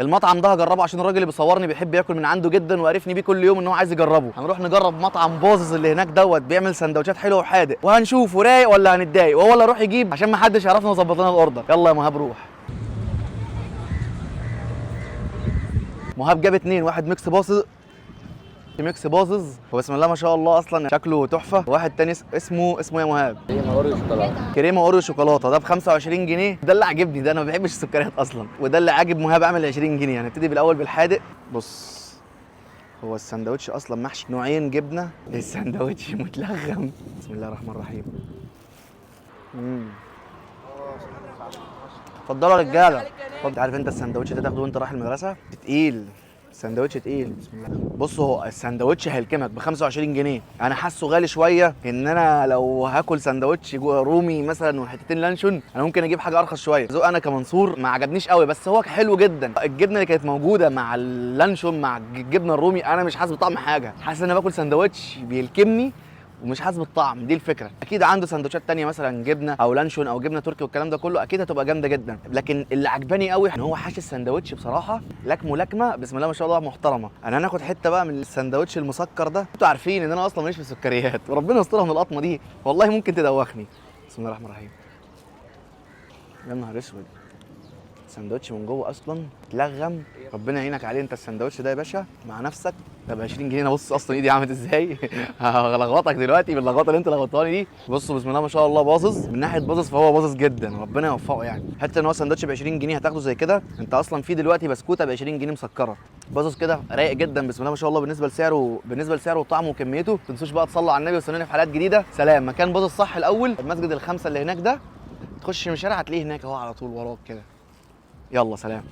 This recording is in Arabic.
المطعم ده هجربه عشان الراجل اللي بيصورني بيحب ياكل من عنده جدا وعرفني بيه كل يوم ان هو عايز يجربه. هنروح نجرب مطعم باظظ اللي هناك دوت، بيعمل سندوتشات حلوه وحادق، وهنشوفه رايق ولا هنتضايق، وهو اللي يروح يجيب عشان ما حدش يعرفنا يظبط لنا الاوردر. يلا يا مهاب روح. مهاب جاب اتنين، واحد ميكس باظظ وبسم الله ما شاء الله اصلا شكله تحفه، واحد تاني اسمه يا مهاب كريمه اوريو شوكولاته. كريمه اوريو شوكولاته، ده ب 25 جنيه. ده اللي عاجبني، ده انا ما بحبش السكريات اصلا، وده اللي عاجب مهاب عامل 20 جنيه. هنبتدي بالاول بالحادق. بص، هو السندوتش اصلا محشي نوعين جبنه، السندوتش متلغم. بسم الله الرحمن الرحيم. اتفضلوا يا رجاله. خد، عارف انت السندوتش ده تاخده وانت رايح المدرسه، تقيل، السندوتش تقيل. بسم الله. بص، هو السندوتش هيلكمك ب 25 جنيه. انا حاسه غالي شويه، ان انا لو هاكل سندوتش رومي مثلا وحتتين لانشون انا ممكن اجيب حاجه ارخص شويه. ذوق انا كمنصور ما عجبنيش قوي، بس هو حلو جدا. الجبنه اللي كانت موجوده مع اللانشون مع الجبنه الرومي انا مش حاسس بطعم حاجه، حاسس ان انا باكل سندوتش بيلكمني ومش حاسس بالطعم. دي الفكره. اكيد عنده سندوتشات تانية مثلا جبنه او لانشون او جبنه تركي والكلام ده كله، اكيد هتبقى جامده جدا. لكن اللي عجباني قوي ان هو حاشي السندوتش بصراحه لكمه بسم الله ما شاء الله محترمه. انا هناخد حته بقى من السندوتش المسكر ده. انتوا عارفين ان انا اصلا ماليش في السكريات، وربنا يسترها من القطمه دي، والله ممكن تدوخني. بسم الله الرحمن الرحيم. يا نهار اسود، السندوتش من جوه اصلا اتلغم. ربنا يعينك عليه انت. السندوتش ده يا باشا مع نفسك ده ب 20 جنيه. انا بص اصلا ايدي عملت ازاي هلخبطك دلوقتي باللخبطه اللي انت لخبطتني دي. بصوا بسم الله ما شاء الله، باظظ من ناحيه باظظ، فهو باظظ جدا، ربنا يوفقه يعني. حتى ان هو سندوتش ب 20 جنيه هتاخده زي كده. انت اصلا في دلوقتي بسكوته ب 20 جنيه مسكره. باظظ كده رايق جدا بسم الله ما شاء الله. بالنسبه لسعره وطعمه وكميته. ما تنسوش بقى تصلوا على النبي وتستنوني في حلقات جديده. سلام. مكان باظظ صح الاول المسجد الخمسه اللي هناك ده، تخش من الشارع هتلاقيه هناك اهو على طول وراك كده. يلا سلام.